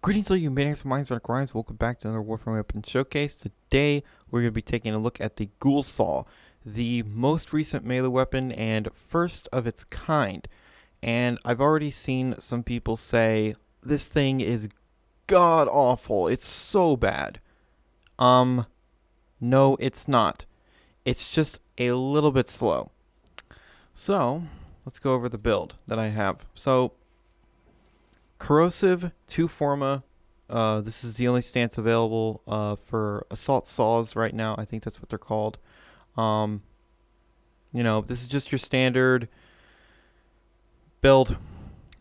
Greetings, all you maniacs and minds and grinds. Welcome back to another Warframe Weapon Showcase. Today, we're going to be taking a look at the Ghoul Saw, the most recent melee weapon and first of its kind. And I've already seen some people say, this thing is god-awful. It's so bad. No, it's not. It's just a little bit slow. So, let's go over the build that I have. So, Corrosive 2 Forma. This is the only stance available for assault saws right now. I think that's what they're called. This is just your standard build.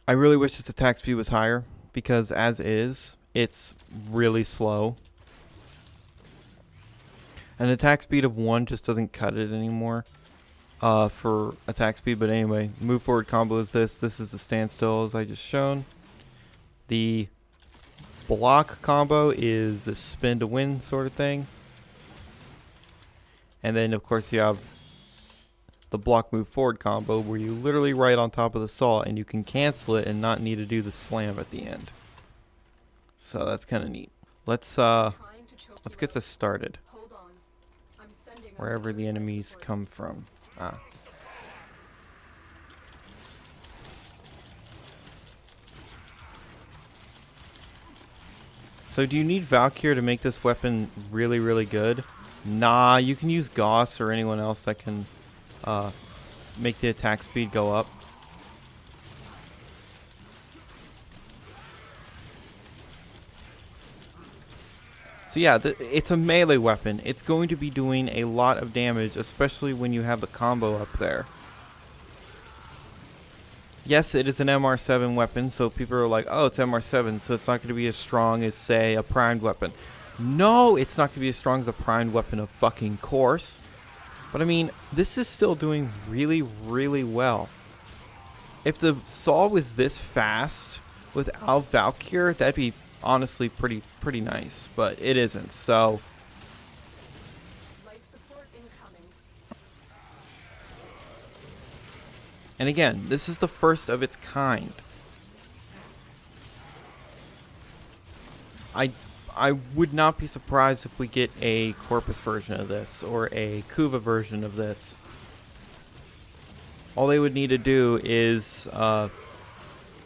I really wish this attack speed was higher because as is, it's really slow. An attack speed of 1 just doesn't cut it anymore for attack speed. But anyway, move forward combo is this. This is the standstill as I just shown. The block combo is the spin to win sort of thing. And then of course you have the block move forward combo where you literally right on top of the saw and you can cancel it and not need to do the slam at the end. So that's kind of neat. Let's get this started. Wherever the enemies come from. So do you need Valkyr to make this weapon really, really good? Nah, you can use Gauss or anyone else that can make the attack speed go up. So yeah, it's a melee weapon. It's going to be doing a lot of damage, especially when you have the combo up there. Yes, it is an MR7 weapon, so people are like, oh, it's MR7, so it's not going to be as strong as, say, a primed weapon. No, it's not going to be as strong as a primed weapon, of fucking course. But I mean, this is still doing really, really well. If the saw was this fast without Valkyr, that'd be honestly pretty nice, but it isn't, so... And again, this is the first of its kind. I would not be surprised if we get a Corpus version of this or a Kuva version of this. All they would need to do is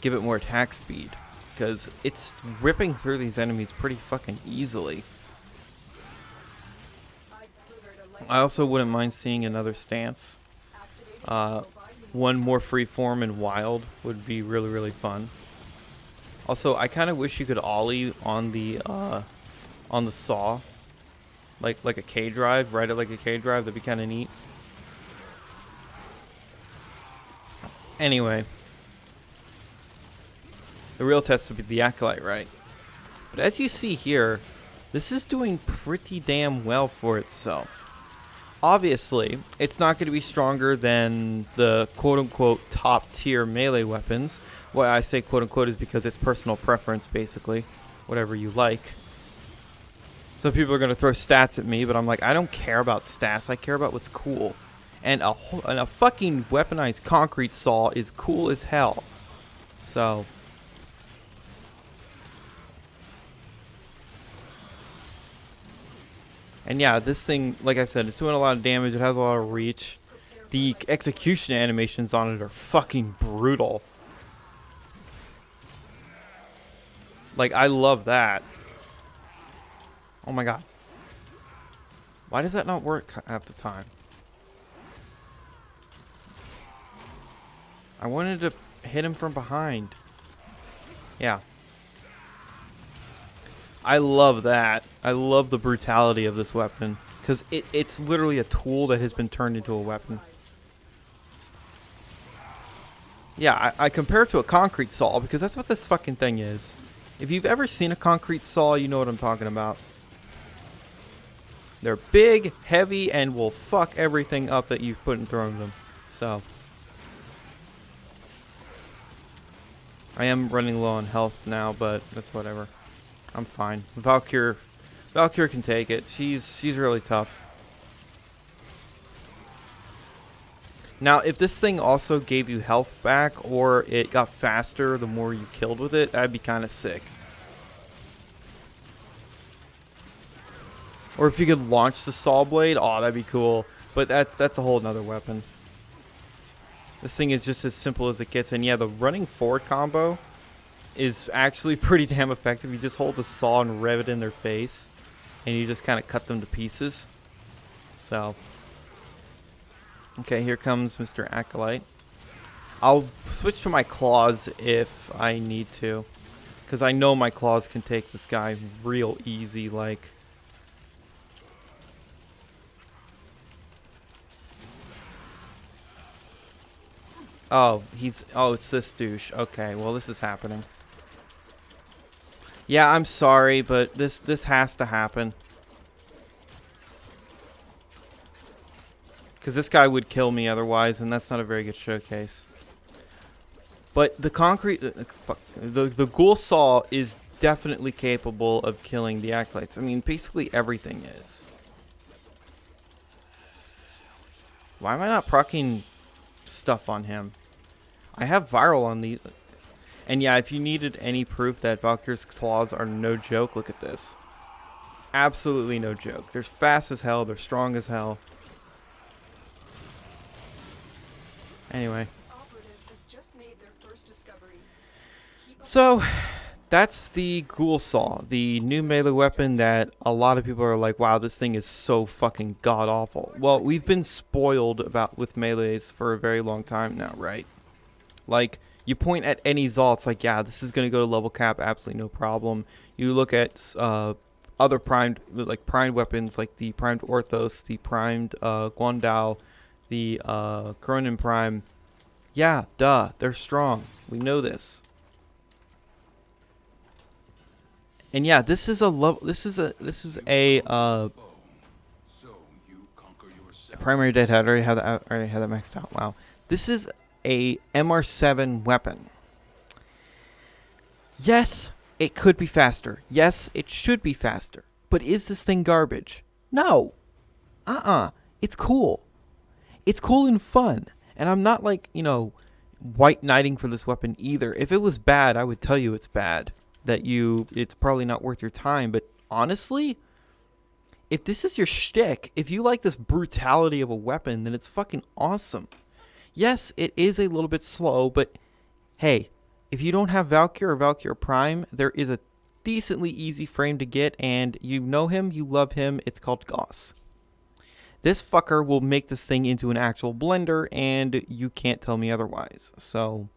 give it more attack speed, because it's ripping through these enemies pretty fucking easily. I also wouldn't mind seeing another stance. One more freeform and wild would be really, really fun. Also, I kind of wish you could ollie on the saw, like a K drive, ride it like a K drive. That'd be kind of neat. Anyway, the real test would be the Acolyte, right? But as you see here, this is doing pretty damn well for itself. Obviously, it's not going to be stronger than the quote-unquote top-tier melee weapons. Why I say quote-unquote is because it's personal preference, basically. Whatever you like. Some people are going to throw stats at me, but I'm like, I don't care about stats. I care about what's cool. And a fucking weaponized concrete saw is cool as hell. So... And yeah, this thing, like I said, it's doing a lot of damage. It has a lot of reach. The execution animations on it are fucking brutal. Like, I love that. Oh my god. Why does that not work half the time? I wanted to hit him from behind. Yeah. I love that. I love the brutality of this weapon. Because it's literally a tool that has been turned into a weapon. Yeah, I compare it to a concrete saw because that's what this fucking thing is. If you've ever seen a concrete saw, you know what I'm talking about. They're big, heavy, and will fuck everything up that you've put in front of them. So. I am running low on health now, but that's whatever. I'm fine. Valkyr can take it. She's really tough. Now, if this thing also gave you health back, or it got faster the more you killed with it, that'd be kind of sick. Or if you could launch the saw blade, oh, that'd be cool. But that's a whole nother weapon. This thing is just as simple as it gets. And yeah, the running forward combo is actually pretty damn effective. You just hold the saw and rev it in their face. And you just kind of cut them to pieces. So. Okay, here comes Mr. Acolyte. I'll switch to my claws if I need to. Because I know my claws can take this guy real easy, like. Oh, it's this douche. Okay, well, this is happening. Yeah, I'm sorry, but this has to happen. Because this guy would kill me otherwise, and that's not a very good showcase. But the concrete... the Ghoul Saw is definitely capable of killing the Acolytes. I mean, basically everything is. Why am I not proccing stuff on him? I have viral on these. And yeah, if you needed any proof that Valkyrie's claws are no joke, look at this. Absolutely no joke. They're fast as hell. They're strong as hell. Anyway. So, that's the Ghoul Saw, the new melee weapon that a lot of people are like, wow, this thing is so fucking god-awful. Well, we've been spoiled with melees for a very long time now, right? Like, you point at any Zal, it's like, yeah, this is going to go to level cap, absolutely no problem. You look at other primed weapons, like the primed Orthos, the primed Guandao, the Cronin Prime. Yeah, duh, they're strong. We know this. And yeah, this is a primary deadhead. I already have that maxed out. Wow, this is a MR7 weapon. Yes, it could be faster. Yes, it should be faster. But is this thing garbage? No. It's cool. It's cool and fun. And I'm not like, white knighting for this weapon either. If it was bad, I would tell you it's bad. It's probably not worth your time. But honestly, if this is your shtick, if you like this brutality of a weapon, then it's fucking awesome. Yes, it is a little bit slow, but hey, if you don't have Valkyr or Valkyr Prime, there is a decently easy frame to get, and you know him, you love him, it's called Gauss. This fucker will make this thing into an actual blender, and you can't tell me otherwise. So,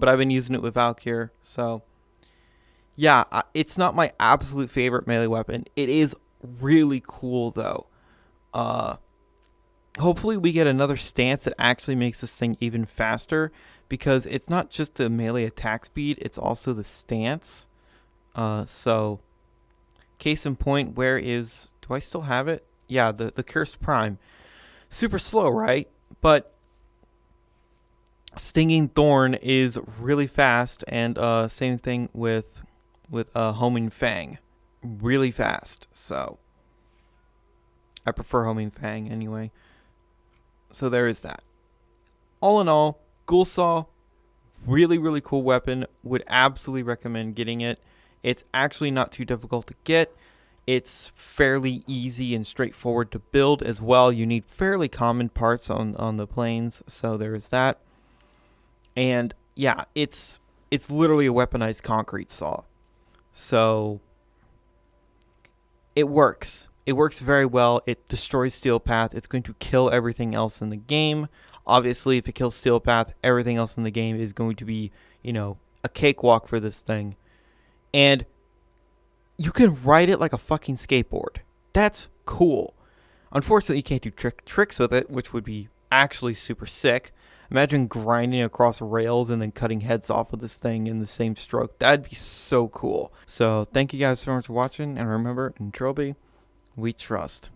but I've been using it with Valkyr, so yeah, it's not my absolute favorite melee weapon. It is really cool though. Hopefully we get another stance that actually makes this thing even faster, because it's not just the melee attack speed, it's also the stance. So, case in point, do I still have it? Yeah, the Cursed Prime. Super slow, right? But Stinging Thorn is really fast, and same thing with Homing Fang. Really fast, so I prefer Homing Fang anyway. So there is that. All in all, Ghoul Saw, really, really cool weapon. Would absolutely recommend getting it. It's actually not too difficult to get. It's fairly easy and straightforward to build as well. You need fairly common parts on the planes, so there is that. And yeah, it's literally a weaponized concrete saw. So it works. It works very well. It destroys Steel Path. It's going to kill everything else in the game. Obviously, if it kills Steel Path, everything else in the game is going to be, a cakewalk for this thing. And you can ride it like a fucking skateboard. That's cool. Unfortunately, you can't do tricks with it, which would be actually super sick. Imagine grinding across rails and then cutting heads off with this thing in the same stroke. That'd be so cool. So, thank you guys so much for watching. And remember, in Trilby, we trust.